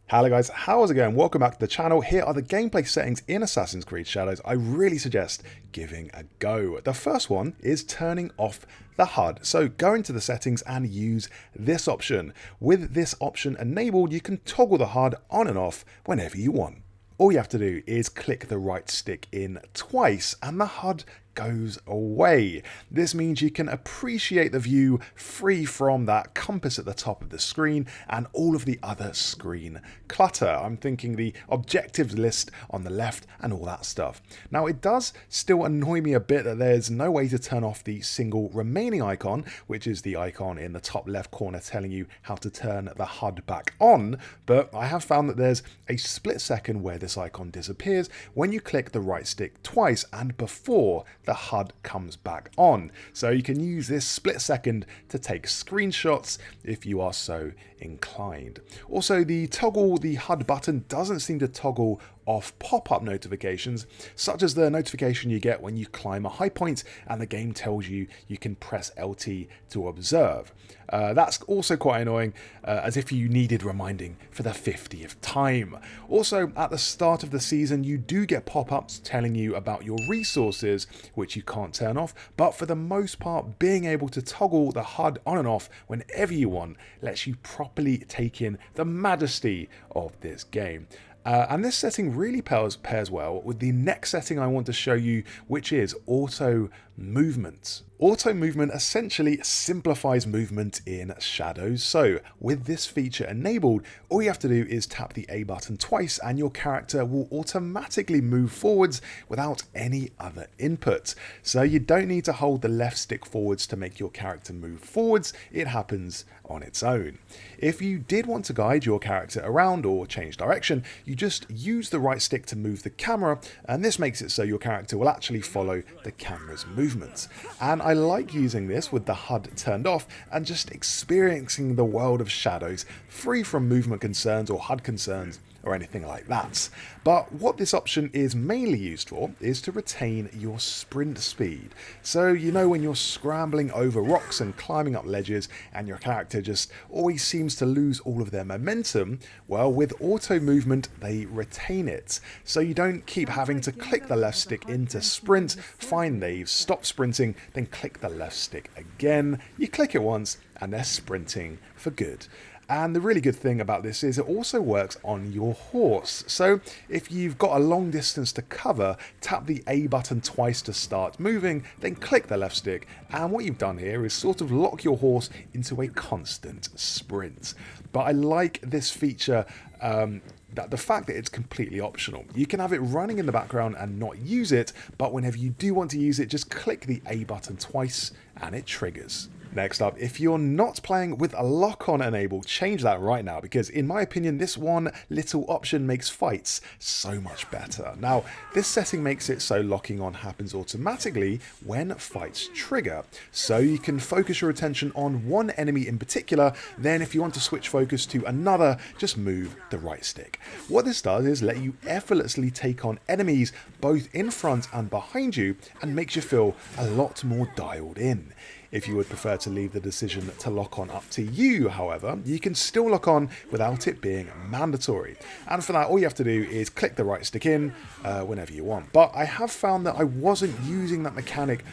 Hello guys, how's it going? Welcome back to the channel. Here are the gameplay settings in Assassin's Creed Shadows I really suggest giving a go. The first one is turning off the HUD. So go into the settings and use this option. With this option enabled, you can toggle the HUD on and off whenever you want. All you have to do is click the right stick in twice and the HUD goes away. This means you can appreciate the view free from that compass at the top of the screen and all of the other screen clutter. I'm thinking the objectives list on the left and all that stuff. Now it does still annoy me a bit that there's no way to turn off the single remaining icon, which is the icon in the top left corner telling you how to turn the HUD back on, but I have found that there's a split second where this icon disappears when you click the right stick twice and before the HUD comes back on. So you can use this split second to take screenshots if you are so inclined. Also, the toggle the HUD button doesn't seem to toggle off pop-up notifications, such as the notification you get when you climb a high point and the game tells you you can press LT to observe. That's also quite annoying, as if you needed reminding for the 50th time. Also, at the start of the season, you do get pop-ups telling you about your resources, which you can't turn off, but for the most part, being able to toggle the HUD on and off whenever you want lets you properly take in the majesty of this game. And this setting really pairs well with the next setting I want to show you, which is auto movement. Auto movement essentially simplifies movement in Shadows. So with this feature enabled, all you have to do is tap the A button twice and your character will automatically move forwards without any other input. So you don't need to hold the left stick forwards to make your character move forwards. It happens on its own. If you did want to guide your character around or change direction, you just use the right stick to move the camera, and this makes it so your character will actually follow the camera's movements. And I like using this with the HUD turned off and just experiencing the world of Shadows free from movement concerns or HUD concerns or anything like that. But what this option is mainly used for is to retain your sprint speed. So you know when you're scrambling over rocks and climbing up ledges and your character just always seems to lose all of their momentum, well, with auto movement they retain it. So you don't keep having to click the left stick into sprint, find they've stopped sprinting, then click the left stick again. You click it once and they're sprinting for good. And the really good thing about this is it also works on your horse. So if you've got a long distance to cover, tap the A button twice to start moving, then click the left stick. And what you've done here is sort of lock your horse into a constant sprint. But I like this feature, that the fact that it's completely optional. You can have it running in the background and not use it, but whenever you do want to use it, just click the A button twice and it triggers. Next up, if you're not playing with a lock-on enabled, change that right now, because in my opinion, this one little option makes fights so much better. Now, this setting makes it so locking on happens automatically when fights trigger. So you can focus your attention on one enemy in particular, then if you want to switch focus to another, just move the right stick. What this does is let you effortlessly take on enemies both in front and behind you and makes you feel a lot more dialed in. If you would prefer to leave the decision to lock on up to you, however, you can still lock on without it being mandatory. And for that, all you have to do is click the right stick in whenever you want. But I have found that I wasn't using that mechanic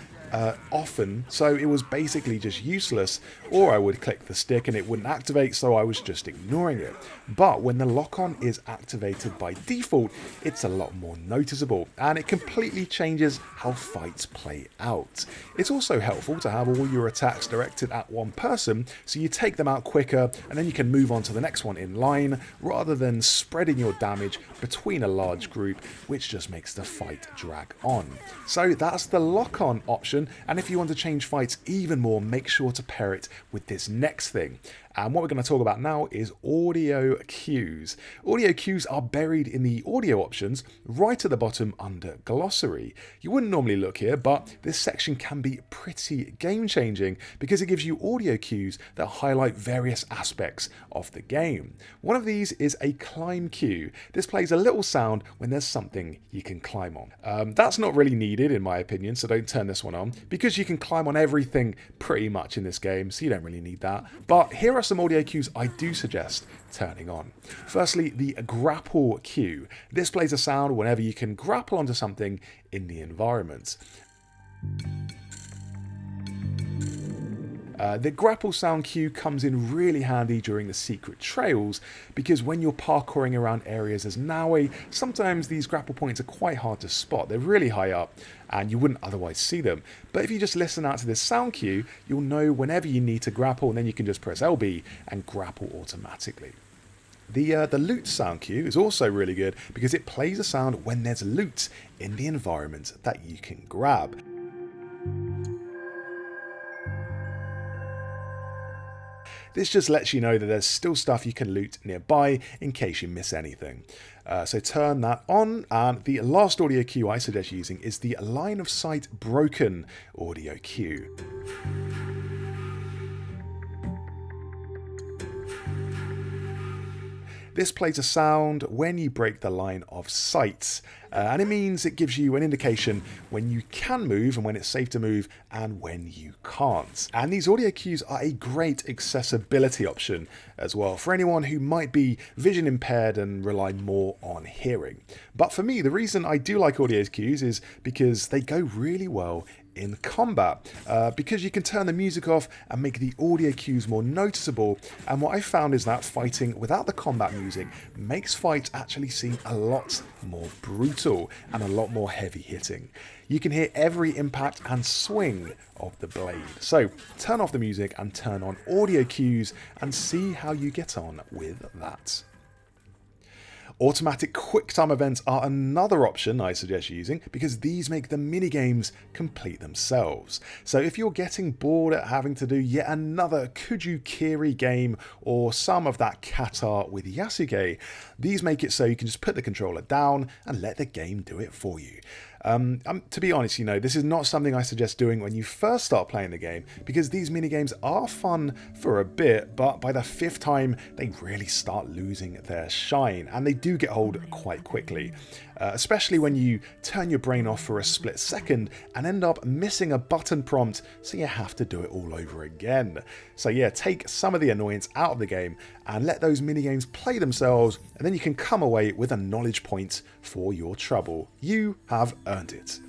often, so it was basically just useless, or I would click the stick and it wouldn't activate, so I was just ignoring it. But when the lock-on is activated by default, it's a lot more noticeable, and it completely changes how fights play out. It's also helpful to have all your attacks directed at one person, so you take them out quicker, and then you can move on to the next one in line, rather than spreading your damage between a large group, which just makes the fight drag on. So that's the lock-on option. And if you want to change fights even more, make sure to pair it with this next thing. And what we're going to talk about now is audio cues. Audio cues are buried in the audio options right at the bottom under glossary. You wouldn't normally look here, but this section can be pretty game-changing because it gives you audio cues that highlight various aspects of the game. One of these is a climb cue. This plays a little sound when there's something you can climb on. That's not really needed in my opinion, so don't turn this one on, because you can climb on everything pretty much in this game, so you don't really need that. But here are are some audio cues I do suggest turning on. Firstly, the grapple cue. This plays a sound whenever you can grapple onto something in the environment. The grapple sound cue comes in really handy during the secret trails, because when you're parkouring around areas as Naui, sometimes these grapple points are quite hard to spot. They're really high up and you wouldn't otherwise see them. But if you just listen out to this sound cue, you'll know whenever you need to grapple, and then you can just press LB and grapple automatically. The loot sound cue is also really good because it plays a sound when there's loot in the environment that you can grab. This just lets you know that there's still stuff you can loot nearby in case you miss anything. So turn that on, and the last audio cue I suggest using is the line of sight broken audio cue. This plays a sound when you break the line of sight, and it means it gives you an indication when you can move and when it's safe to move and when you can't. And these audio cues are a great accessibility option as well for anyone who might be vision impaired and rely more on hearing. But for me, the reason I do like audio cues is because they go really well in combat, because you can turn the music off and make the audio cues more noticeable. And what I found is that fighting without the combat music makes fights actually seem a lot more brutal and a lot more heavy hitting. You can hear every impact and swing of the blade. So turn off the music and turn on audio cues and see how you get on with that. Automatic QuickTime events are another option I suggest using, because these make the minigames complete themselves. So if you're getting bored at having to do yet another Kujukiri game or some of that kata with Yasuke, these make it so you can just put the controller down and let the game do it for you. To be honest, this is not something I suggest doing when you first start playing the game, because these minigames are fun for a bit, but by the 5th time they really start losing their shine, and they do get old quite quickly. Especially when you turn your brain off for a split second and end up missing a button prompt, so you have to do it all over again. So yeah, take some of the annoyance out of the game and let those minigames play themselves, and then you can come away with a knowledge point for your trouble. You have earned it.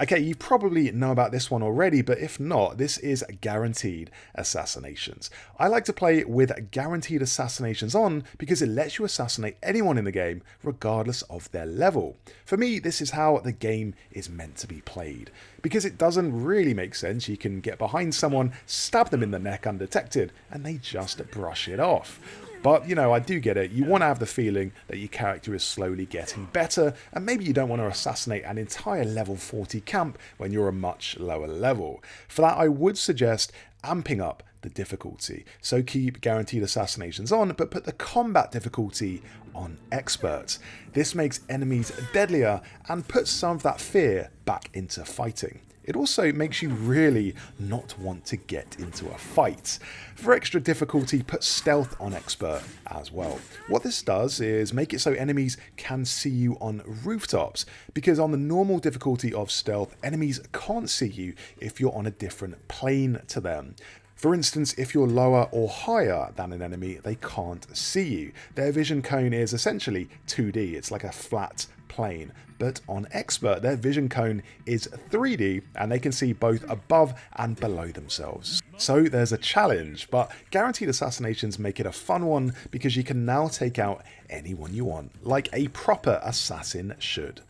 Okay, you probably know about this one already, but if not, this is guaranteed assassinations. I like to play with guaranteed assassinations on because it lets you assassinate anyone in the game regardless of their level. For me, this is how the game is meant to be played, because it doesn't really make sense you can get behind someone, stab them in the neck undetected, and they just brush it off. But, I do get it. You want to have the feeling that your character is slowly getting better, and maybe you don't want to assassinate an entire level 40 camp when you're a much lower level. For that, I would suggest amping up the difficulty. So keep guaranteed assassinations on, but put the combat difficulty on expert. This makes enemies deadlier and puts some of that fear back into fighting. It also makes you really not want to get into a fight. For extra difficulty, put stealth on expert as well. What this does is make it so enemies can see you on rooftops, because on the normal difficulty of stealth, enemies can't see you if you're on a different plane to them. For instance, if you're lower or higher than an enemy, they can't see you. Their vision cone is essentially 2D, it's like a flat plane. But on expert, their vision cone is 3D and they can see both above and below themselves. So there's a challenge, but guaranteed assassinations make it a fun one because you can now take out anyone you want, like a proper assassin should.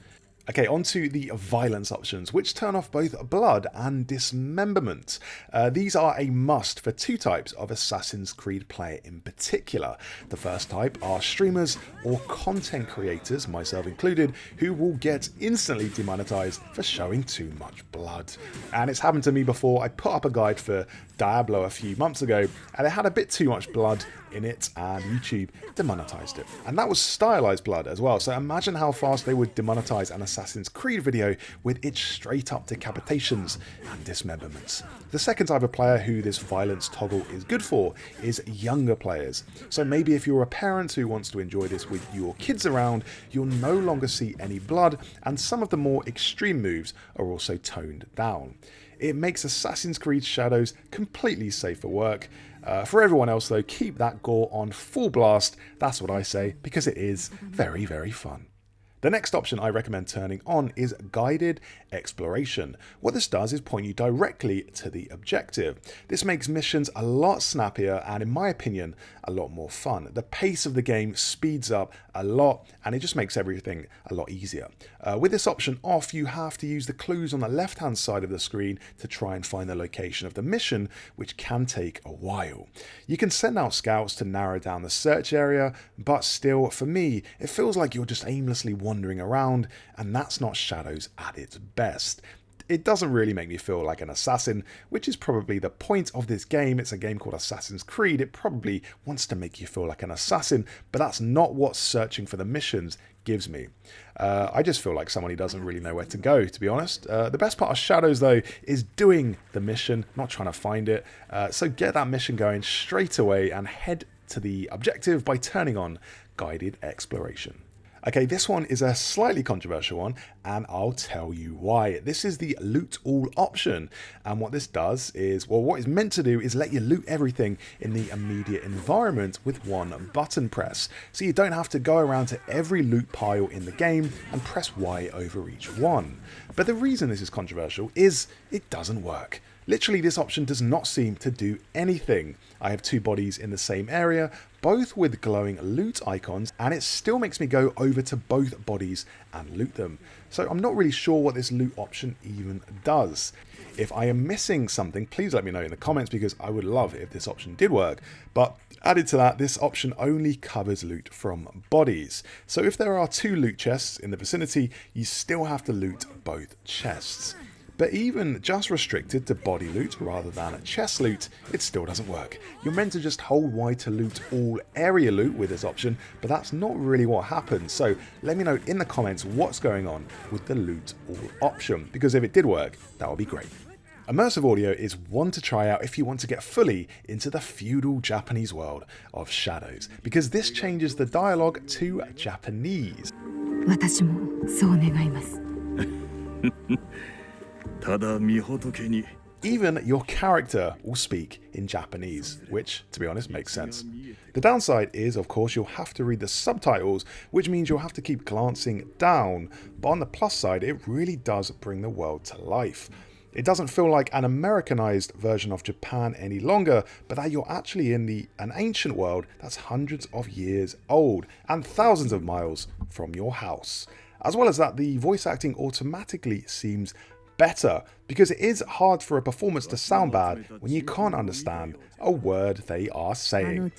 Okay, on to the violence options, which turn off both blood and dismemberment. These are a must for 2 types of Assassin's Creed player in particular. The first type are streamers or content creators, myself included, who will get instantly demonetized for showing too much blood. And it's happened to me before. I put up a guide for Diablo a few months ago, and it had a bit too much blood in it, and YouTube demonetized it. And that was stylized blood as well, so imagine how fast they would demonetize an Assassin's Creed video with its straight up decapitations and dismemberments. The second type of player who this violence toggle is good for is younger players. So maybe if you're a parent who wants to enjoy this with your kids around, you'll no longer see any blood, and some of the more extreme moves are also toned down. It makes Assassin's Creed Shadows completely safe for work, For everyone else though, keep that Gore on full blast, that's what I say, because it is very, very fun. The next option I recommend turning on is guided exploration. What this does is point you directly to the objective. This makes missions a lot snappier and, in my opinion, a lot more fun. The pace of the game speeds up a lot and it just makes everything a lot easier. With this option off, you have to use the clues on the left hand side of the screen to try and find the location of the mission, which can take a while. You can send out scouts to narrow down the search area, but still, for me, it feels like you're just aimlessly wandering around, and that's not Shadows at its best. It doesn't really make me feel like an assassin, which is probably the point of this game. It's a game called Assassin's Creed. It probably wants to make you feel like an assassin, but that's not what searching for the missions gives me. I just feel like someone who doesn't really know where to go, to be honest. The best part of Shadows, though, is doing the mission, not trying to find it. So get that mission going straight away and head to the objective by turning on guided exploration. Okay, this one is a slightly controversial one, and I'll tell you why. This is the loot all option, and what this does is, well, what it's meant to do is let you loot everything in the immediate environment with one button press. So you don't have to go around to every loot pile in the game and press Y over each one. But the reason this is controversial is it doesn't work. Literally, this option does not seem to do anything. I have two bodies in the same area, both with glowing loot icons, and it still makes me go over to both bodies and loot them. So I'm not really sure what this loot option even does. If I am missing something, please let me know in the comments, because I would love it if this option did work. But added to that, this option only covers loot from bodies. So if there are two loot chests in the vicinity, you still have to loot both chests. But even just restricted to body loot rather than chest loot, it still doesn't work. You're meant to just hold Y to loot all area loot with this option, but that's not really what happens. So let me know in the comments what's going on with the loot all option, because if it did work, that would be great. Immersive audio is one to try out if you want to get fully into the feudal Japanese world of Shadows, because this changes the dialogue to Japanese. 私もそう願います。 Even your character will speak in Japanese, which, to be honest, makes sense. The downside is, of course, you'll have to read the subtitles, which means you'll have to keep glancing down, but on the plus side, it really does bring the world to life. It doesn't feel like an Americanized version of Japan any longer, but that you're actually in an ancient world that's hundreds of years old and thousands of miles from your house. As well as that, the voice acting automatically seems better, because it is hard for a performance to sound bad when you can't understand a word they are saying.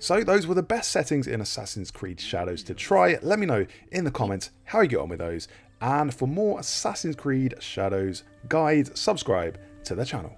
So those were the best settings in Assassin's Creed Shadows to try. Let me know in the comments how you get on with those, and for more Assassin's Creed Shadows guides, subscribe to the channel.